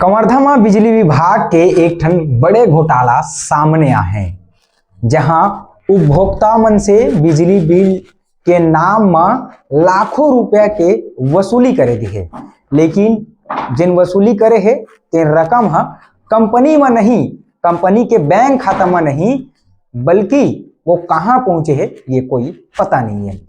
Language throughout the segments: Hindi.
कवर्धा में बिजली विभाग के एक ठन बड़े घोटाला सामने आए हैं, जहां उपभोक्ता मन से बिजली बिल के नाम में लाखों रुपया के वसूली करे दी है। लेकिन जिन वसूली करे है तेन रकम है कंपनी में नहीं, कंपनी के बैंक खाता में नहीं, बल्कि वो कहाँ पहुंचे है ये कोई पता नहीं है।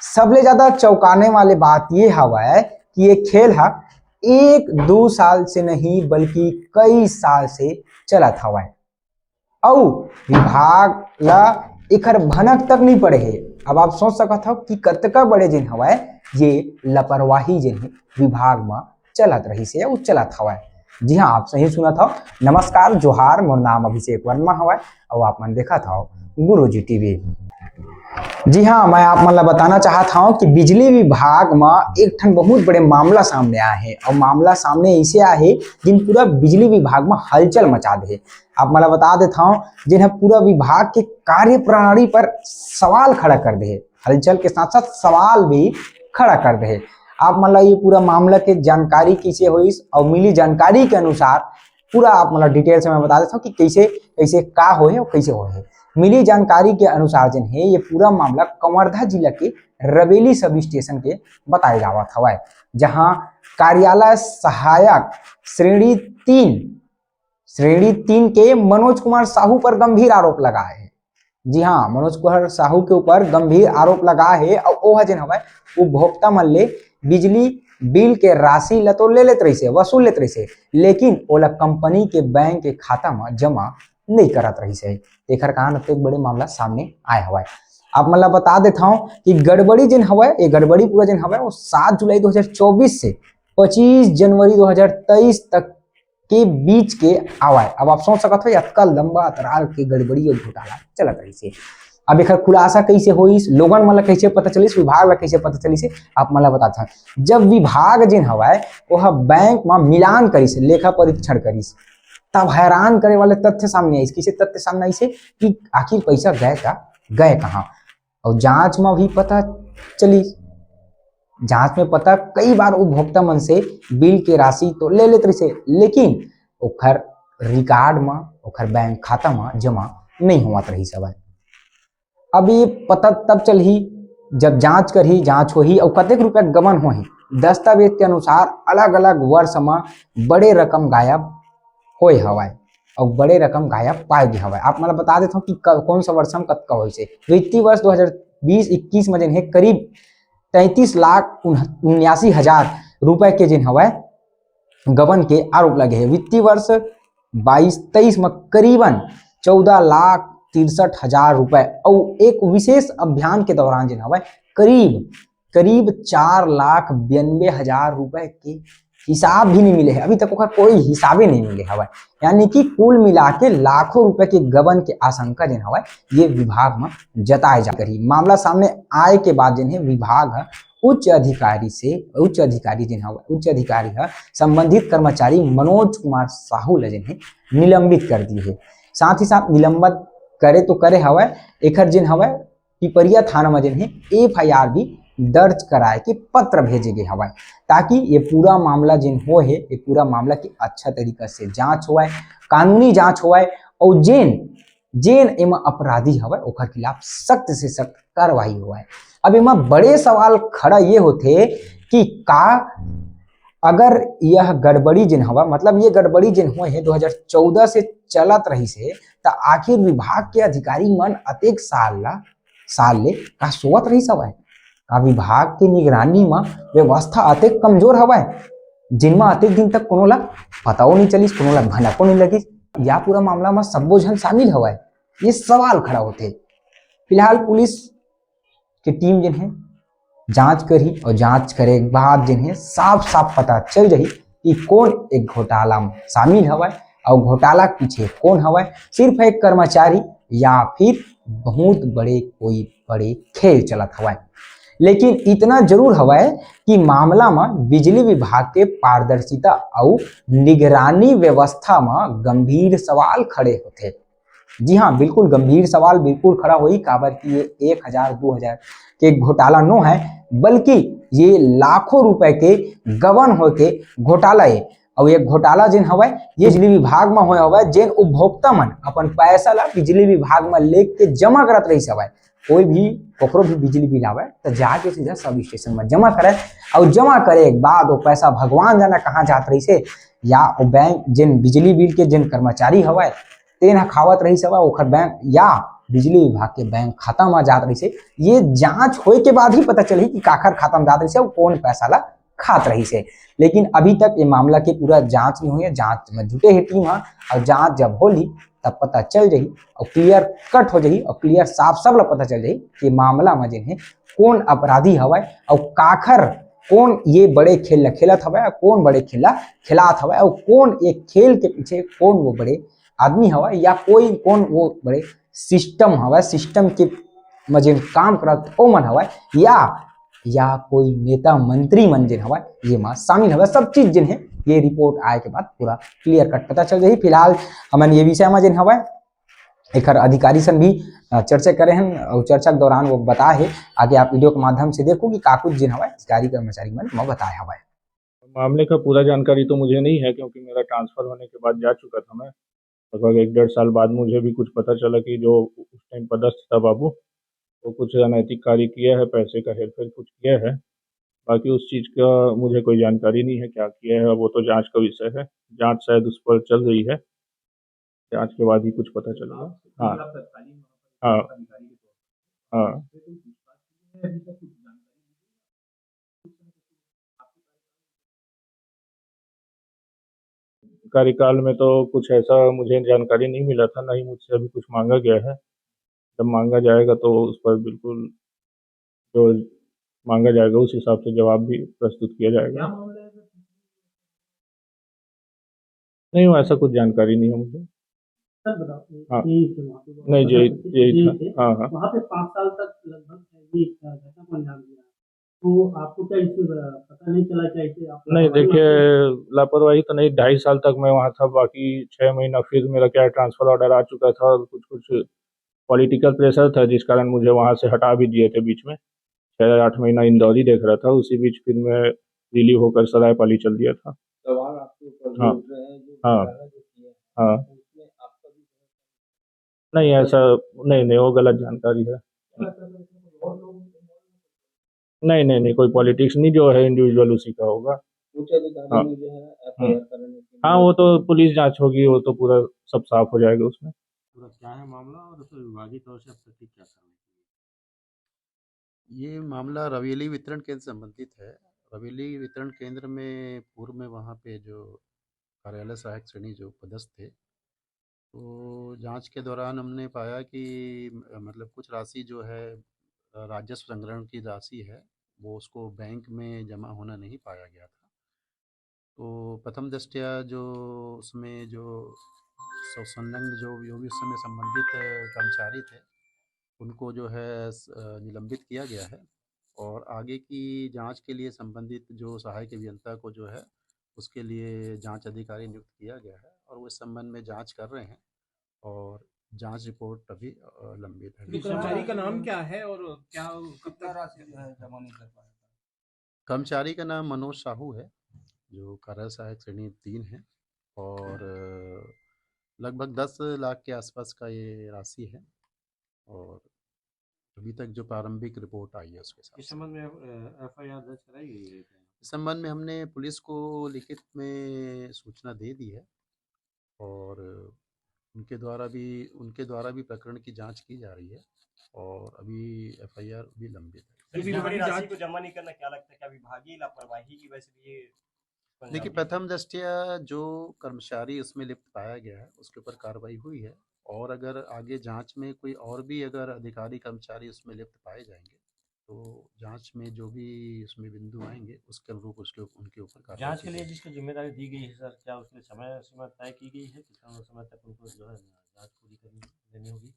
सबले ज्यादा चौंकाने वाली बात ये हवा कि ये खेल है एक दो साल से नहीं बल्कि कई साल से चलत हवा और विभाग ला एकर भनक तक नहीं पड़े है। अब आप सोच सकत हो कि कतका बड़े जिन हवा ये लापरवाही जिन है विभाग में चलत रही से या चलत हवा। जी हाँ, आप सही सुना था। नमस्कार, जोहार, मोर नाम अभिषेक वर्मा हवा और आप मन देखा था गुरुजी टीवी। जी हाँ, मैं आप मन बताना चाहता हूँ कि बिजली विभाग में एक ठन बहुत बड़े मामला सामने आया है और मामला सामने ऐसे आया है जिन पूरा बिजली विभाग में हलचल मचा दे। आप मला बता देता हूँ जिन्हें पूरा विभाग के कार्य प्रणाली पर सवाल खड़ा कर दे, हलचल के साथ साथ सवाल भी खड़ा कर दे। आप मतलब ये पूरा मामला के जानकारी कैसे हुई और मिली जानकारी के अनुसार पूरा आप मतलब डिटेल से मैं बता देता हूँ कि कैसे कैसे का हो है और कैसे हो है। मिली जानकारी के अनुसार जिन है ये पूरा मामला कवर्धा जिला के रवेली सब स्टेशन के बताया जावत हवा, जहां कार्यालय सहायक श्रेणी तीन के मनोज कुमार साहू पर गंभीर आरोप लगा है। जी हाँ, मनोज कुमार साहू के ऊपर गंभीर आरोप लगा है और वो जिन हवा उपभोक्ता मन ले बिजली बिल के राशि ल तो ले लेते रही से, वसूल लेते रही से, लेकिन ओला कंपनी के बैंक के खाता में जमा नहीं करत रही से। एकर कारण एक बड़े मामला सामने आए हवा। आप मतलब बता देता हूँ कि गड़बड़ी जिन हवा ये गड़बड़ी पूरा जिन हवा वो 7 जुलाई 2024 से 25 जनवरी 2023 तक के बीच के आवा। अब आप सोच सकते हो इतना लंबा अतराल के गड़बड़ी और घोटाला चलत रही से। अब एक खुलासा कैसे हुई, लोगन मतलब कैसे पता चली, विभाग ला कैसे पता चली से आप मतलब बताता हूँ। जब विभाग जिन हवा वह बैंक में मिलान करीस, लेखा परीक्षण करीस, तब हैरान करे वाले तथ्य सामने आई। किसे तथ्य सामने आई से कि आखिर पैसा गए कहाँ। और जांच में भी पता चली, जांच में पता कई बार उपभोक्ता मन से बिल के राशि तो ले लेते से, लेकिन ओखर रिकॉर्ड में ओखर बैंक खाता में जमा नहीं होवत रही सब। अब ये पता तब चलही जब जांच करही, जांच होही और कतेक रुपया गबन होही। दस्तावेज के अनुसार अलग अलग वर्ष में बड़े रकम गायब होए हवाए और बड़े रकम गायब पाए गए हवाए। आप मतलब बता देता हूँ कि कौन सा वर्ष में कतका हो से। वित्तीय वर्ष 2020-21 में जिन है करीब 33,79,000 रुपए के जिन हवाए गबन के आरोप लगे हैं। वित्तीय वर्ष 22-23 में करीबन 14,63,000 रुपए और एक विशेष अभियान के दौरान जिन हवाए करीब 4,92,000 रुपए के हिसाब भी नहीं मिले हैं। अभी तक कोई हिसाबे नहीं मिले हवा। यानी कि कुल मिला के लाखों रुपए के गबन के आशंका जिन हवा ये विभाग में जताए जा रही। मामला सामने आए के बाद जिन है विभाग उच्च अधिकारी जिन हवा उच्च अधिकारी संबंधित कर्मचारी मनोज कुमार साहू ल जिन है निलंबित कर दिए है। साथ ही साथ निलंबित करे तो करे हवा, एकर जिन हवा पिपरिया थाना में जिन है FIR भी दर्ज कराए के पत्र भेजे गए हवा, ताकि ये पूरा मामला जिन हो है ये पूरा मामला की अच्छा तरीका से जांच हुआ, कानूनी जांच हुआ और जेन एम अपराधी हवा ओकर खिलाफ सख्त से सख्त कार्रवाई हुआ। अब एम बड़े सवाल खड़ा ये होते कि का अगर यह गड़बड़ी जिन हवा मतलब ये गड़बड़ी जिन हुए है 2014 से चलत रही से, तो आखिर विभाग के अधिकारी मन अतेक साल ले का सोवत रही सवाए। का विभाग के निगरानी में व्यवस्था अतेक कमजोर हवा जिनमें अतेक दिन तक कोनो ला पताओ नहीं चलिस, कोनो ला भनको नहीं लगिस, या पूरा मामला में सब्बो झन शामिल हवा। ये सवाल खड़ा होते। फिलहाल पुलिस की टीम जिन है जांच करी और जांच करे के बाद जिन है साफ पता चल जाही कि कौन एक घोटाला में शामिल हवा और घोटाला पीछे कौन हवा, सिर्फ एक कर्मचारी या फिर बहुत बड़े खेल चलत हवा। लेकिन इतना जरूर हवा कि मामला में बिजली विभाग के पारदर्शिता और निगरानी व्यवस्था में गंभीर सवाल खड़े होते। जी हाँ, बिल्कुल गंभीर सवाल बिल्कुल खड़ा हुई। काबर कि ये 1,000-2,000 के घोटाला नो है, बल्कि ये लाखों रुपए के गबन हो के घोटाला है और एक घोटाला जिन हवय ये बिजली विभाग में होए हवय, जेन उपभोक्ता मन अपन पैसा ला बिजली विभाग में लेके जमा करत रहिस हवय। कोई भी ककरो भी बिजली बिल आवे तो जाके सीधा सब स्टेशन में जमा करे, और जमा करे के बाद वो पैसा भगवान जाने कहाँ जात रही से, या वो बैंक जिन बिजली बिल के जिन कर्मचारी हवय तेन ह खावत रही हवय ओखर बैंक या बिजली विभाग के बैंक खाता में जात रही से। ये जांच होए के बाद ही पता चली कि काखर खाता में जात रही से और कौन पैसा ला खात रही से। लेकिन अभी तक ये मामला के पूरा जांच नहीं हुई है, जांच में जुटे है टीम है, और जांच जब होली तब पता चल जाही और क्लियर कट हो जाही और क्लियर साफ सब ला पता चल जाही कि मामला में जिन है कौन अपराधी हवय और काखर कौन ये बड़े खेल ला खेलत हवय और कौन बड़े खेल ला खिलात हवय और कौन एक खेल के पीछे कौन वो बड़े आदमी हवय या कोई कौन वो बड़े सिस्टम हवय, सिस्टम के में जिन काम करत ओ मन हवय, या कोई नेता मंत्री मन जिन हवय ये में शामिल हवय। सब चीज जिन है ये रिपोर्ट आए के बाद पूरा क्लियर कट पता चल जाही। फिलहाल हमन ये विषय में जिन हवय एकर अधिकारी सन भी चर्चा करे हैं और चर्चा के दौरान वो बताए है। आगे आप वीडियो के माध्यम से देखो कि काकुज जिन हवय अधिकारी कर्मचारी मन में बताए हवय। मामले का पूरा जानकारी तो मुझे नहीं है, क्योंकि मेरा ट्रांसफ़र होने के बाद जा चुका था मैं। लगभग 1 डेढ़ साल बाद मुझे भी कुछ पता चला कि जो उस टाइम पदस्थ था बाबू, वो कुछ अनैतिक कार्य किया है, पैसे का हेर-फेर कुछ किया है। बाकी उस चीज़ का मुझे कोई जानकारी नहीं है, क्या किया है, वो तो जाँच का विषय है। जाँच शायद उस पर चल रही है, जाँच के बाद ही कुछ पता चलेगा। हाँ, हाँ, हाँ। कार्यकाल में तो कुछ ऐसा मुझे जानकारी नहीं मिला था, ना ही मुझसे अभी कुछ माँगा गया है। जब माँगा जाएगा तो उस पर बिल्कुल जो माँगा जाएगा उस हिसाब से जवाब भी प्रस्तुत किया जाएगा। नहीं, वो ऐसा कुछ जानकारी नहीं है मुझे। सर बताओ, हाँ, नहीं यही था। हाँ, हाँ। वहाँ पे 5 साल तक लगभग ये घटना को अंजाम दिया। तो आपको क्या इससे पता नहीं चला क्या इसे आप नहीं लापरवाही देखिए, मानते हैं? लापरवाही तो नहीं, 2.5 साल तक मैं वहाँ था, बाकी 6 महीना फिर मेरा क्या ट्रांसफ़र ऑर्डर आ चुका था और कुछ पॉलिटिकल प्रेशर था जिस कारण मुझे वहाँ से हटा भी दिए थे बीच में। 6-8 महीना इंदौर ही देख रहा था, उसी बीच फिर मैं रिलीव होकर सरायपाली चल दिया था। सवाल आपके ऊपर जो हाँ, उठ रहे हैं, जो हाँ, घोटाला जो किया है, हाँ। तो उसमें आपका भी नहीं ऐसा, नहीं, वो गलत जानकारी है। और लोग नहीं, कोई पॉलिटिक्स नहीं, जो है इंडिविजुअल उसी का होगा। उच्च अधिकारी हाँ, ने जो है हुँ। एफआईआर करने के हाँ, लिए वो तो पुलिस जाँच होगी, वो तो पूरा सब साफ हो जाएगा उसमें। पूरा क्या है मामला और उस पर विभागीय तौर से अब तक की क्या कार्रवाई की ये मामला रवेली वितरण केंद्र से संबंधित है। रवेली वितरण केंद्र में पूर्व में वहाँ पे जो कार्यालय सहायक श्रेणी जो पदस्थ थे, तो जांच के दौरान हमने पाया कि मतलब कुछ राशि जो है राजस्व संग्रहण की राशि है, वो उसको बैंक में जमा होना नहीं पाया गया था। तो प्रथम दृष्टया जो उसमें जो संलग्न जो भी उस समय संबंधित कर्मचारी थे, उनको जो है निलंबित किया गया है और आगे की जांच के लिए संबंधित जो सहायक अभियंता को जो है उसके लिए जांच अधिकारी नियुक्त किया गया है और वो इस संबंध में जांच कर रहे हैं और जांच रिपोर्ट अभी लंबित है। कर्मचारी का नाम क्या है और क्या कब कितना तक राशि जो है जमा नहीं कर पाया था? कर्मचारी का नाम मनोज साहू है, जो कार्य सहायक श्रेणी 3 है और लगभग 10 लाख के आसपास का ये राशि है और अभी तक जो प्रारंभिक रिपोर्ट आई है उसके साथ इस संबंध में एफआईआर दर्ज कराई गई है क्या? इस संबंध में हमने पुलिस को लिखित में सूचना दे दी है और उनके द्वारा भी प्रकरण की जांच की जा रही है और अभी एफआईआर भी लंबित है। जो बड़ी विभागीय राशि जांच को जमा नहीं करना क्या लगता है, क्या विभागीय लापरवाही की वजह से ये अंजाम देखिए, दिया? प्रथम दृष्टया जो कर्मचारी उसमें लिप्त पाया गया है उसके ऊपर कार्रवाई हुई है और अगर आगे जांच में कोई और भी अगर अधिकारी कर्मचारी उसमें लिप्त पाए जाएंगे तो जांच में जो भी उसमें बिंदु आएंगे उसके अनुरूप उसके उनके ऊपर कार्रवाई जांच की के लिए जाएगी। जिसको जिम्मेदारी दी गई है सर, क्या उसके समय सीमा तय की गई है, कितना समय तक उनको जो है जांच पूरी करनी देनी होगी?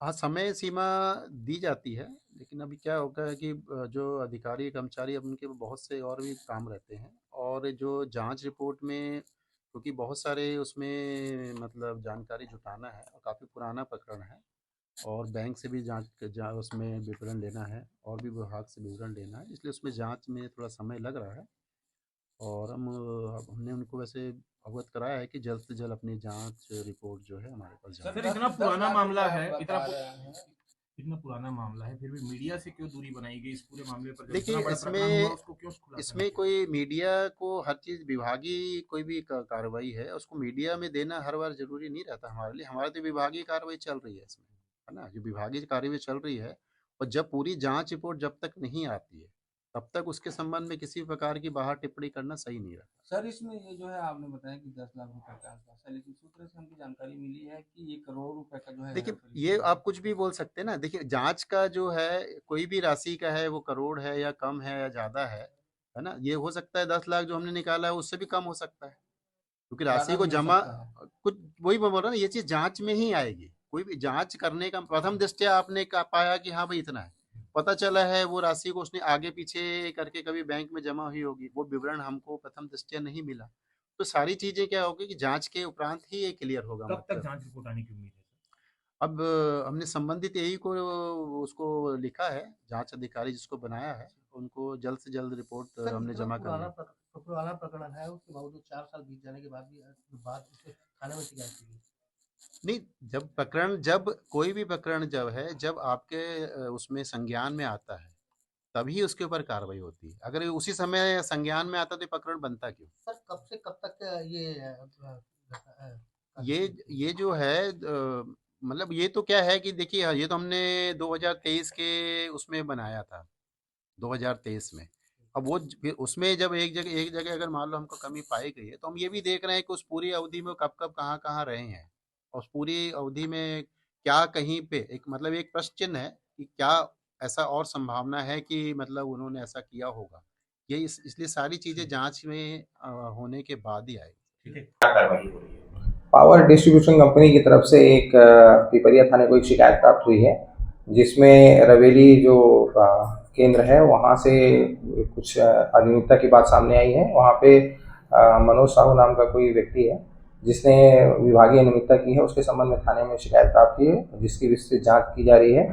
हाँ, समय सीमा दी जाती है, लेकिन अभी क्या होता है कि जो अधिकारी कर्मचारी अब उनके बहुत से और भी काम रहते हैं और जो जांच रिपोर्ट में क्योंकि बहुत सारे उसमें मतलब जानकारी जुटाना है और काफ़ी पुराना प्रकरण है और बैंक से भी उसमें विवरण लेना है और भी विभाग से विवरण लेना है, इसलिए उसमें जांच में थोड़ा समय लग रहा है और हमने उनको वैसे अवगत कराया है कि जल्द से जल्द अपनी जांच रिपोर्ट जो है हमारे पास सर जाए। इतना पुराना मामला है, हैं। इतना पुराना मामला है, फिर भी मीडिया से क्यों दूरी बनाई गई इस पूरे मामले पर? जब देखिए, इतना बड़ा प्रकरण हुआ उसको क्यों खुलासा नहीं इसमें किया? कोई मीडिया को हर चीज़ विभागीय कोई भी कार्रवाई है उसको मीडिया में देना हर बार जरूरी नहीं रहता हमारे लिए। हमारे तो विभागीय कार्रवाई चल रही है इसमें, है ना, जो विभागीय कार्रवाई चल रही है। और जब पूरी जांच रिपोर्ट जब तक नहीं आती है तब तक उसके संबंध में किसी भी प्रकार की बाहर टिप्पणी करना सही नहीं रहता। सर इसमें ये जो है आपने बताया कि 10 लाख रुपए के आसपास है, लेकिन सूत्रों से हमको जानकारी मिली है कि 1 करोड़ रुपए का जो है देखिए, हेराफेरी ये हुआ है। आप कुछ भी बोल सकते हैं ना। देखिए, जांच का जो है कोई भी राशि का है, वो करोड़ है या कम है या ज़्यादा है ना? ये हो सकता है 10 लाख जो हमने निकाला है उससे भी कम हो सकता है, क्योंकि राशि ज़्यादा को भी हो जमा सकता है। कुछ वही मैं बोल रहा हूँ ना, ये चीज़ जांच में ही आएगी। कोई भी जांच करने का प्रथम दृष्टया आपने पाया कि हाँ भाई इतना है, पता चला है वो राशि को उसने आगे पीछे करके कभी बैंक में जमा हुई होगी, वो विवरण हमको प्रथम दृष्टया नहीं मिला। तो सारी चीज़ें क्या होगी कि जांच के उपरांत ही ये क्लियर होगा। कब तक मतलब जांच रिपोर्ट आने की उम्मीद है सर? अब हमने संबंधित यही को उसको लिखा है, जांच अधिकारी जिसको बनाया है उनको जल्द से जल्द रिपोर्ट हमने जमा करनी है। पुराना प्रकरण है, उसके बावजूद 4 साल बीत जाने के बाद भी बात उसे थाने में शिकायत की गई। नहीं, जब कोई भी प्रकरण जब है, जब आपके उसमें संज्ञान में आता है तभी उसके ऊपर कार्रवाई होती है। अगर ये उसी समय संज्ञान में आता तो ये प्रकरण बनता क्यों? सर कब से कब तक ये ये जो है मतलब ये तो क्या है कि देखिए, ये तो हमने 2023 के उसमें बनाया था, 2023 में। अब वो फिर उसमें जब एक जगह अगर मान लो हमको कमी पाई गई है तो हम ये भी देख रहे हैं कि उस पूरी अवधि में कब कब कहाँ कहाँ रहे हैं, और उस पूरी अवधि में क्या कहीं पे एक मतलब एक प्रश्न चिन्ह है कि क्या ऐसा और संभावना है कि मतलब उन्होंने ऐसा किया होगा। ये इसलिए सारी चीजें जांच में होने के बाद ही आएगी। ठीक है। पावर डिस्ट्रीब्यूशन कंपनी की तरफ से एक पिपरिया थाने को एक शिकायत प्राप्त हुई है, जिसमें रवेली जो केंद्र है वहाँ से कुछ अनियमितता की बात सामने आई है। वहाँ पे मनोज साहू नाम का कोई व्यक्ति है जिसने विभागीय अनियमितता की है, उसके संबंध में थाने में शिकायत प्राप्त हुई है, जिसकी विस्तृत जांच की जा रही है।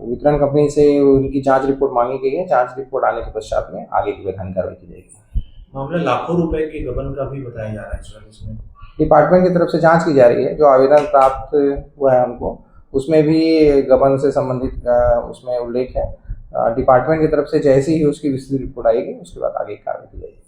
वितरण कंपनी से उनकी जांच रिपोर्ट मांगी गई है। जांच रिपोर्ट आने के पश्चात में आगे की वैधानिक कार्रवाई की जाएगी। मामला लाखों रुपए के गबन का भी बताया जा रहा है सर। इसमें डिपार्टमेंट की तरफ से जांच की जा रही है। जो आवेदन प्राप्त हुआ है हमको, उसमें भी गबन से संबंधित उसमें उल्लेख है। डिपार्टमेंट की तरफ से जैसे ही उसकी विस्तृत रिपोर्ट आएगी उसके बाद आगे कार्रवाई की जाएगी।